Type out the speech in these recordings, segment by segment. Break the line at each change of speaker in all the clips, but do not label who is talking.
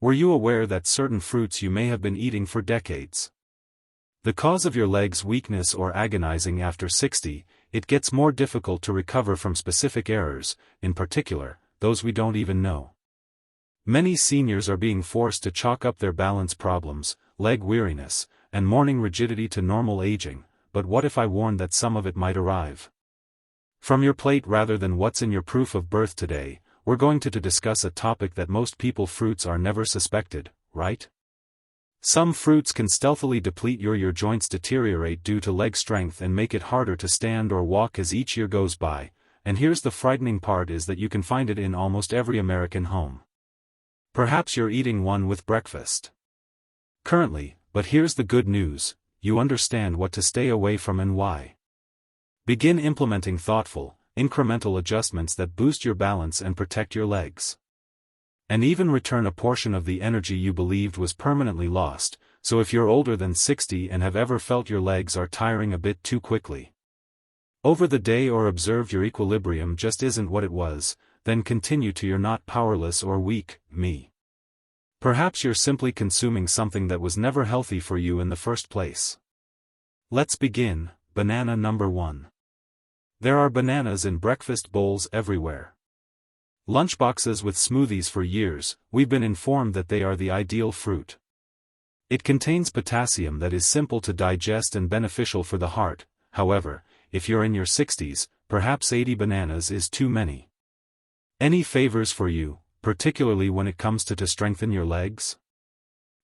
Were you aware that certain fruits you may have been eating for decades? The cause of your legs' weakness or agonizing after 60, it gets more difficult to recover from specific errors, in particular, those we don't even know. Many seniors are being forced to chalk up their balance problems, leg weariness, and morning rigidity to normal aging, but what if I warned that some of it might arrive from your plate rather than what's in your proof of birth today? We're going to discuss a topic that most people fruits are never suspected, right? Some fruits can stealthily deplete your joints deteriorate due to leg strength and make it harder to stand or walk as each year goes by, and here's the frightening part is that you can find it in almost every American home. Perhaps you're eating one with breakfast currently, but here's the good news, you understand what to stay away from and why. Begin implementing thoughtful, incremental adjustments that boost your balance and protect your legs. And even return a portion of the energy you believed was permanently lost, so if you're older than 60 and have ever felt your legs are tiring a bit too quickly over the day or observed your equilibrium just isn't what it was, then continue to you're not powerless or weak, me. Perhaps you're simply consuming something that was never healthy for you in the first place. Let's begin. Banana number 1. There are bananas in breakfast bowls everywhere. Lunchboxes with smoothies for years, we've been informed that they are the ideal fruit. It contains potassium that is simple to digest and beneficial for the heart. However, if you're in your 60s, perhaps 80 bananas is too many. Any favors for you, particularly when it comes to strengthen your legs?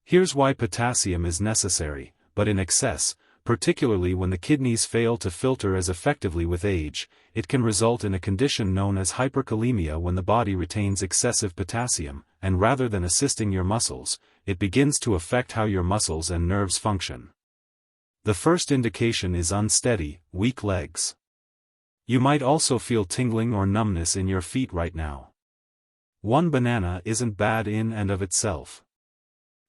Here's why potassium is necessary, but in excess, particularly when the kidneys fail to filter as effectively with age, it can result in a condition known as hyperkalemia when the body retains excessive potassium, and rather than assisting your muscles, it begins to affect how your muscles and nerves function. The first indication is unsteady, weak legs. You might also feel tingling or numbness in your feet right now. One banana isn't bad in and of itself.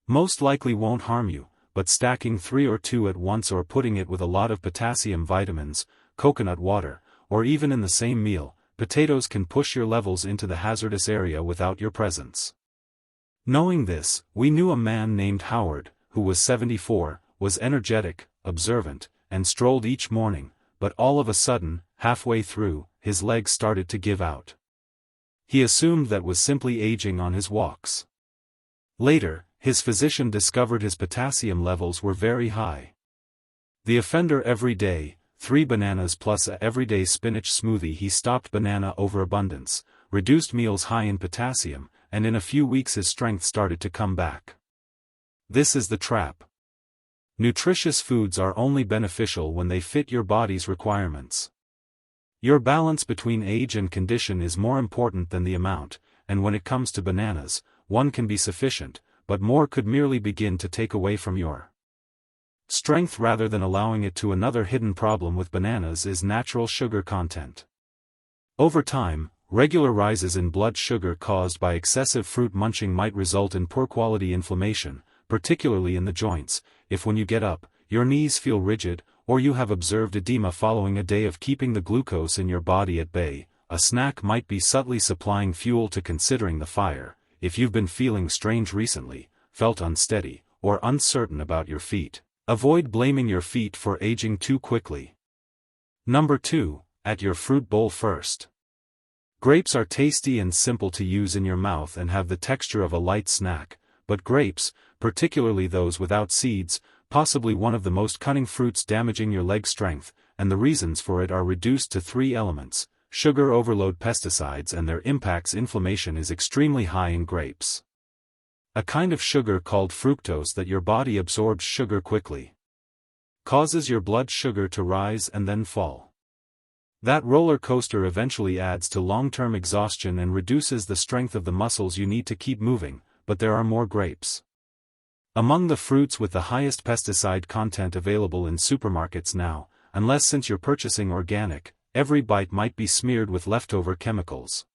Most likely won't harm you, but stacking 3 or 2 at once or putting it with a lot of potassium vitamins, coconut water, or even in the same meal, potatoes can push your levels into the hazardous area without your presence. Knowing this, we knew a man named Howard, who was 74, was energetic, observant, and strolled each morning, but all of a sudden, halfway through, his legs started to give out. He assumed that was simply aging on his walks. Later, his physician discovered his potassium levels were very high. The offender every day, 3 bananas plus a everyday spinach smoothie. He stopped banana overabundance, reduced meals high in potassium, and in a few weeks his strength started to come back. This is the trap. Nutritious foods are only beneficial when they fit your body's requirements. Your balance between age and condition is more important than the amount, and when it comes to bananas, one can be sufficient, but more could merely begin to take away from your strength rather than allowing it to. Another hidden problem with bananas is natural sugar content. Over time, regular rises in blood sugar caused by excessive fruit munching might result in poor quality inflammation, particularly in the joints. If when you get up, your knees feel rigid, or you have observed edema following a day of keeping the glucose in your body at bay, a snack might be subtly supplying fuel to considering the fire. If you've been feeling strange recently, felt unsteady, or uncertain about your feet, avoid blaming your feet for aging too quickly. Number 2, add your fruit bowl first. Grapes are tasty and simple to use in your mouth and have the texture of a light snack, but grapes, particularly those without seeds, possibly one of the most cunning fruits damaging your leg strength, and the reasons for it are reduced to 3 elements. Sugar overload, pesticides and their impacts. Inflammation is extremely high in grapes. A kind of sugar called fructose that your body absorbs sugar quickly. Causes your blood sugar to rise and then fall. That roller coaster eventually adds to long-term exhaustion and reduces the strength of the muscles you need to keep moving, but there are more grapes among the fruits with the highest pesticide content available in supermarkets now, unless since you're purchasing organic, every bite might be smeared with leftover chemicals.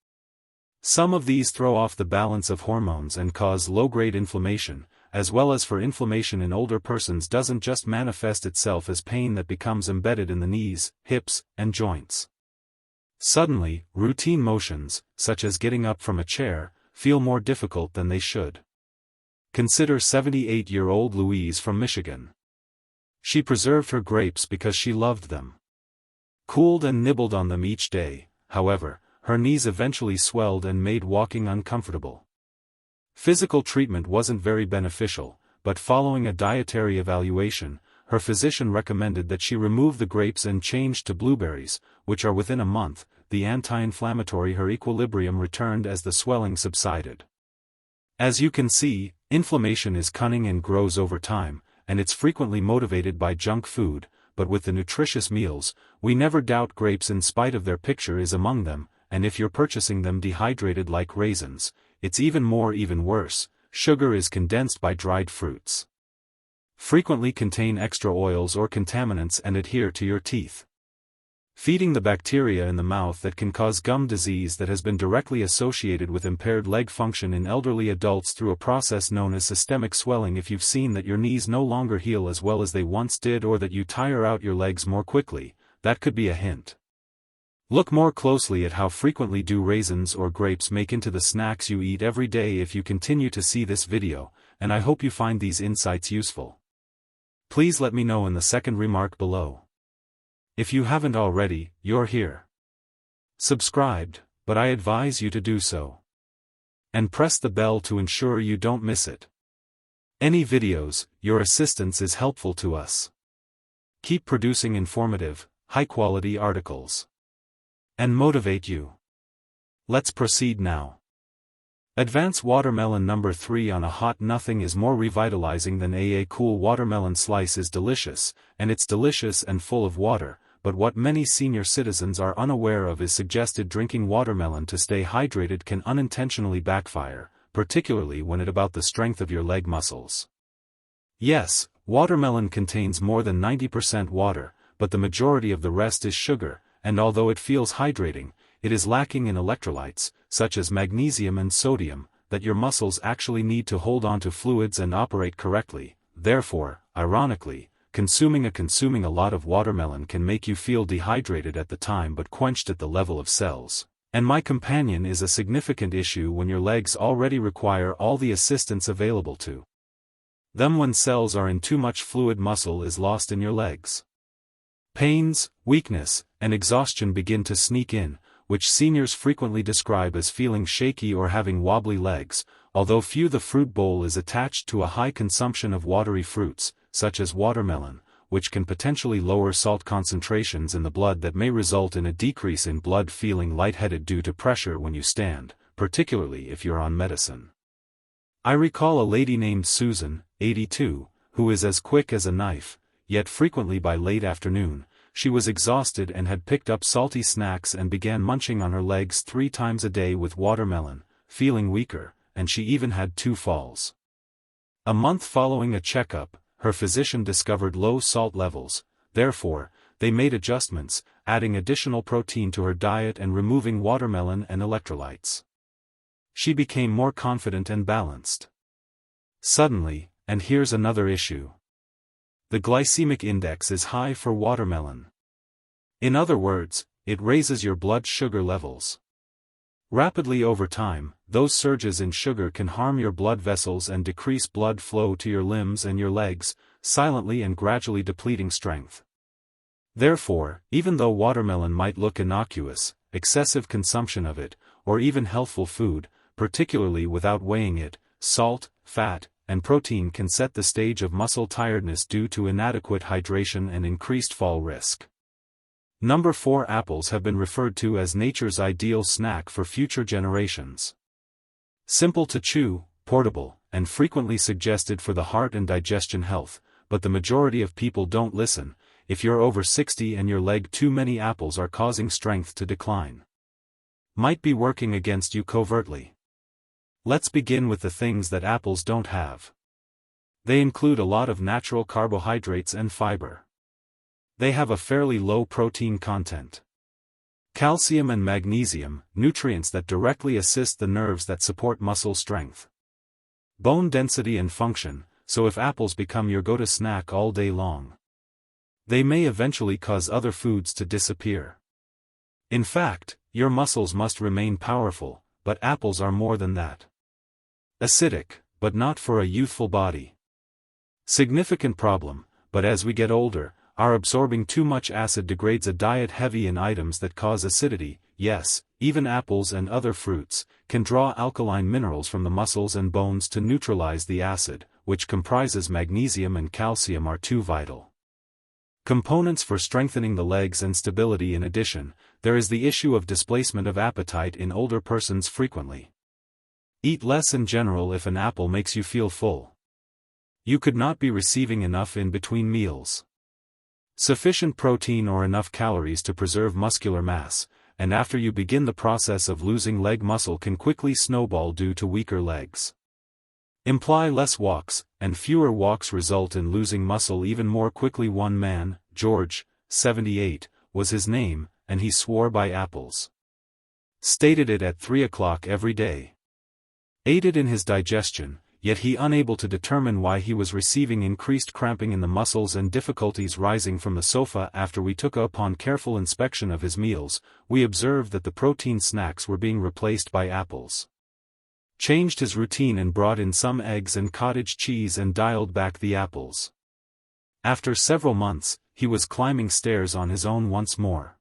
Some of these throw off the balance of hormones and cause low-grade inflammation, as well as for inflammation in older persons doesn't just manifest itself as pain that becomes embedded in the knees, hips, and joints. Suddenly, routine motions, such as getting up from a chair, feel more difficult than they should. Consider 78-year-old Louise from Michigan. She preserved her grapes because she loved them. Cooled and nibbled on them each day, however, her knees eventually swelled and made walking uncomfortable. Physical treatment wasn't very beneficial, but following a dietary evaluation, her physician recommended that she remove the grapes and change to blueberries, which are within a month, the anti-inflammatory her equilibrium returned as the swelling subsided. As you can see, inflammation is cunning and grows over time, and it's frequently motivated by junk food, but with the nutritious meals, we never doubt grapes in spite of their picture is among them, and if you're purchasing them dehydrated like raisins, it's even worse, sugar is condensed by dried fruits. Frequently contain extra oils or contaminants and adhere to your teeth, feeding the bacteria in the mouth that can cause gum disease that has been directly associated with impaired leg function in elderly adults through a process known as systemic swelling. If you've seen that your knees no longer heal as well as they once did or that you tire out your legs more quickly, that could be a hint. Look more closely at how frequently do raisins or grapes make into the snacks you eat every day if you continue to see this video, and I hope you find these insights useful. Please let me know in the second remark below. If you haven't already, you're here. Subscribed, but I advise you to do so. And press the bell to ensure you don't miss it. Any videos, your assistance is helpful to us. Keep producing informative, high-quality articles. And motivate you. Let's proceed now. Advance watermelon number 3 on a hot. Nothing is more revitalizing than a cool watermelon slice is delicious, and it's delicious and full of water, but what many senior citizens are unaware of is suggested drinking watermelon to stay hydrated can unintentionally backfire, particularly when it about the strength of your leg muscles. Yes, watermelon contains more than 90% water, but the majority of the rest is sugar, and although it feels hydrating, it is lacking in electrolytes, such as magnesium and sodium, that your muscles actually need to hold on to fluids and operate correctly. Therefore, ironically, consuming a lot of watermelon can make you feel dehydrated at the time but quenched at the level of cells. And my companion is a significant issue when your legs already require all the assistance available to them when cells are in too much fluid. Muscle is lost in your legs. Pains, weakness, and exhaustion begin to sneak in, which seniors frequently describe as feeling shaky or having wobbly legs. Although few, the fruit bowl is attached to a high consumption of watery fruits, such as watermelon, which can potentially lower salt concentrations in the blood that may result in a decrease in blood, feeling lightheaded due to pressure when you stand, particularly if you're on medicine. I recall a lady named Susan, 82, who is as quick as a knife, yet frequently by late afternoon, she was exhausted and had picked up salty snacks and began munching on her legs 3 times a day with watermelon, feeling weaker, and she even had 2 falls. A month following a checkup, her physician discovered low salt levels. Therefore, they made adjustments, adding additional protein to her diet and removing watermelon and electrolytes. She became more confident and balanced. Suddenly, and here's another issue. The glycemic index is high for watermelon. In other words, it raises your blood sugar levels. Rapidly over time, those surges in sugar can harm your blood vessels and decrease blood flow to your limbs and your legs, silently and gradually depleting strength. Therefore, even though watermelon might look innocuous, excessive consumption of it, or even healthful food, particularly without weighing it, salt, fat, and protein can set the stage of muscle tiredness due to inadequate hydration and increased fall risk. Number 4. Apples have been referred to as nature's ideal snack for future generations. Simple to chew, portable, and frequently suggested for the heart and digestion health, but the majority of people don't listen. If you're over 60 and your leg, too many apples are causing strength to decline. Might be working against you covertly. Let's begin with the things that apples don't have. They include a lot of natural carbohydrates and fiber. They have a fairly low protein content. Calcium and magnesium, nutrients that directly assist the nerves that support muscle strength. Bone density and function, so if apples become your go-to snack all day long, they may eventually cause other foods to disappear. In fact, your muscles must remain powerful, but apples are more than that. Acidic, but not for a youthful body. Significant problem, but as we get older, our absorbing too much acid degrades a diet heavy in items that cause acidity. Yes, even apples and other fruits can draw alkaline minerals from the muscles and bones to neutralize the acid, which comprises magnesium and calcium, are two vital components for strengthening the legs and stability. In addition, there is the issue of displacement of appetite in older persons frequently. Eat less in general if an apple makes you feel full. You could not be receiving enough in between meals. Sufficient protein or enough calories to preserve muscular mass, and after you begin the process of losing leg muscle can quickly snowball due to weaker legs. Imply less walks, and fewer walks result in losing muscle even more quickly. One man, George, 78, was his name, and he swore by apples. Stated it at 3 o'clock every day. Aided in his digestion, yet he unable to determine why he was receiving increased cramping in the muscles and difficulties rising from the sofa. After we took upon careful inspection of his meals, we observed that the protein snacks were being replaced by apples. Changed his routine and brought in some eggs and cottage cheese and dialed back the apples. After several months, he was climbing stairs on his own once more.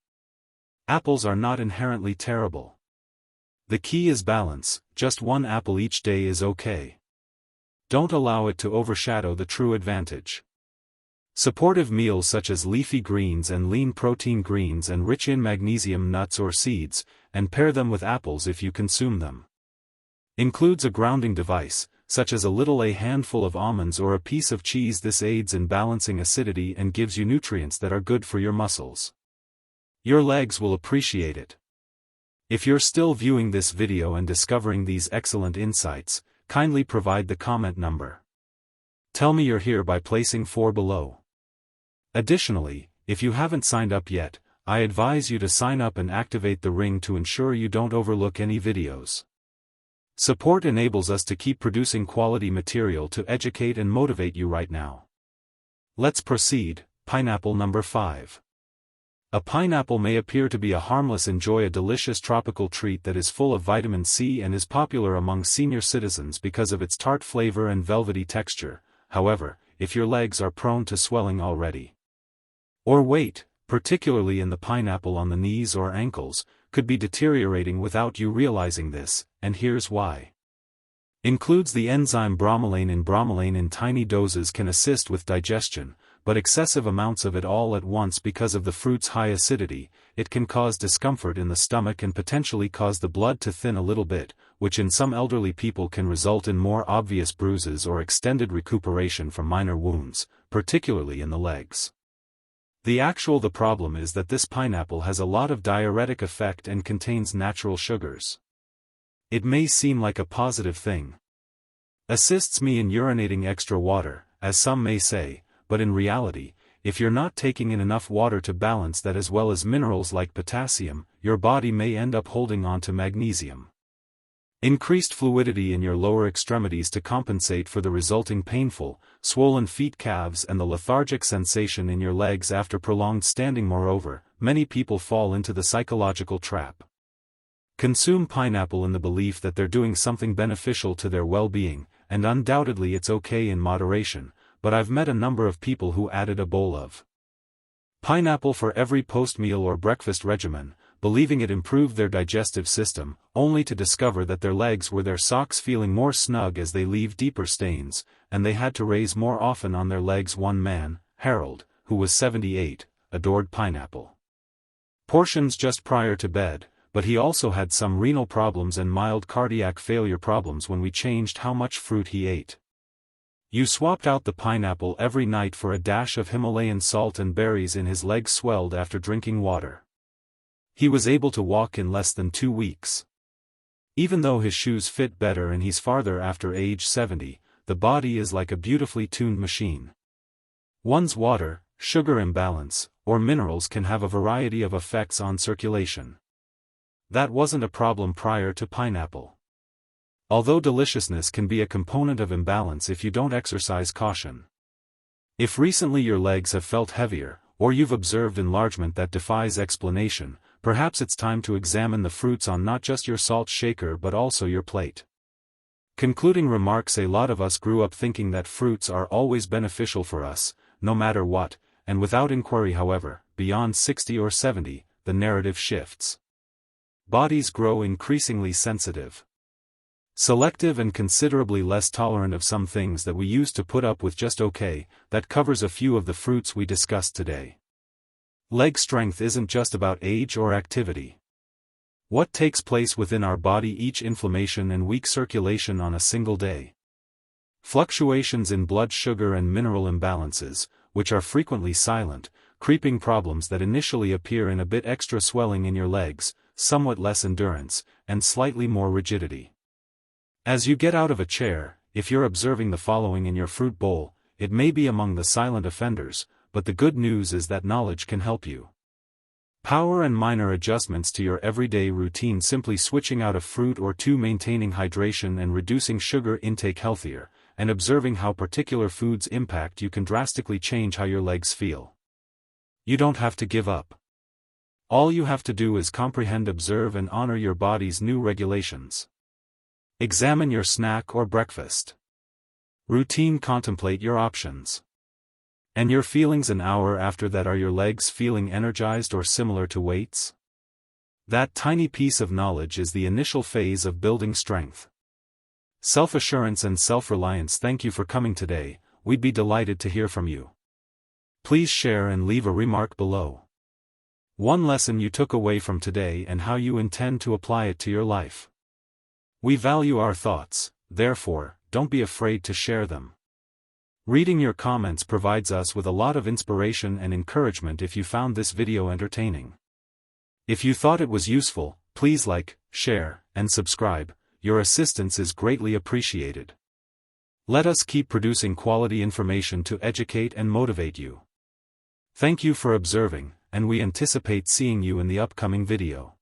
Apples are not inherently terrible. The key is balance. Just one apple each day is okay. Don't allow it to overshadow the true advantage. Supportive meals such as leafy greens and lean protein greens and rich in magnesium nuts or seeds, and pair them with apples if you consume them. Includes a grounding device, such as a handful of almonds or a piece of cheese. This aids in balancing acidity and gives you nutrients that are good for your muscles. Your legs will appreciate it. If you're still viewing this video and discovering these excellent insights, kindly provide the comment number. Tell me you're here by placing 4 below. Additionally, if you haven't signed up yet, I advise you to sign up and activate the ring to ensure you don't overlook any videos. Support enables us to keep producing quality material to educate and motivate you right now. Let's proceed. Pineapple number 5. A pineapple may appear to be a harmless a delicious tropical treat that is full of vitamin C and is popular among senior citizens because of its tart flavor and velvety texture. However, if your legs are prone to swelling already, or weight, particularly in the pineapple on the knees or ankles, could be deteriorating without you realizing this, and here's why. Includes the enzyme bromelain. Bromelain in tiny doses can assist with digestion, but excessive amounts of it all at once because of the fruit's high acidity, it can cause discomfort in the stomach and potentially cause the blood to thin a little bit, which in some elderly people can result in more obvious bruises or extended recuperation from minor wounds, particularly in the legs. The problem is that this pineapple has a lot of diuretic effect and contains natural sugars. It may seem like a positive thing. Assists me in urinating extra water, as some may say, but in reality, if you're not taking in enough water to balance that as well as minerals like potassium, your body may end up holding on to magnesium. Increased fluidity in your lower extremities to compensate for the resulting painful, swollen feet, calves, and the lethargic sensation in your legs after prolonged standing. Moreover, many people fall into the psychological trap. Consume pineapple in the belief that they're doing something beneficial to their well-being, and undoubtedly it's okay in moderation, but I've met a number of people who added a bowl of pineapple for every post-meal or breakfast regimen, believing it improved their digestive system, only to discover that their legs were their socks feeling more snug as they leave deeper stains, and they had to raise more often on their legs. One man, Harold, who was 78, adored pineapple portions just prior to bed, but he also had some renal problems and mild cardiac failure problems when we changed how much fruit he ate. You swapped out the pineapple every night for a dash of Himalayan salt and berries, and his legs swelled after drinking water. He was able to walk in less than 2 weeks. Even though his shoes fit better and he's farther after age 70, the body is like a beautifully tuned machine. One's water, sugar imbalance, or minerals can have a variety of effects on circulation. That wasn't a problem prior to pineapple. Although deliciousness can be a component of imbalance if you don't exercise caution. If recently your legs have felt heavier, or you've observed enlargement that defies explanation, perhaps it's time to examine the fruits on not just your salt shaker but also your plate. Concluding remarks: a lot of us grew up thinking that fruits are always beneficial for us, no matter what, and without inquiry. However, beyond 60 or 70, the narrative shifts. Bodies grow increasingly sensitive, selective, and considerably less tolerant of some things that we used to put up with just okay. That covers a few of the fruits we discussed today. Leg strength isn't just about age or activity. What takes place within our body each inflammation and weak circulation on a single day. Fluctuations in blood sugar and mineral imbalances, which are frequently silent, creeping problems that initially appear in a bit extra swelling in your legs, somewhat less endurance, and slightly more rigidity. As you get out of a chair, if you're observing the following in your fruit bowl, it may be among the silent offenders, but the good news is that knowledge can help you. Power and minor adjustments to your everyday routine, simply switching out a fruit or two, maintaining hydration and reducing sugar intake healthier, and observing how particular foods impact you can drastically change how your legs feel. You don't have to give up. All you have to do is comprehend, observe, and honor your body's new regulations. Examine your snack or breakfast routine, contemplate your options. And your feelings an hour after that. Are your legs feeling energized or similar to weights? That tiny piece of knowledge is the initial phase of building strength, self-assurance, and self-reliance. Thank you for coming today. We'd be delighted to hear from you. Please share and leave a remark below. One lesson you took away from today and how you intend to apply it to your life. We value our thoughts, therefore, don't be afraid to share them. Reading your comments provides us with a lot of inspiration and encouragement. If you found this video entertaining, if you thought it was useful, please like, share, and subscribe. Your assistance is greatly appreciated. Let us keep producing quality information to educate and motivate you. Thank you for observing, and we anticipate seeing you in the upcoming video.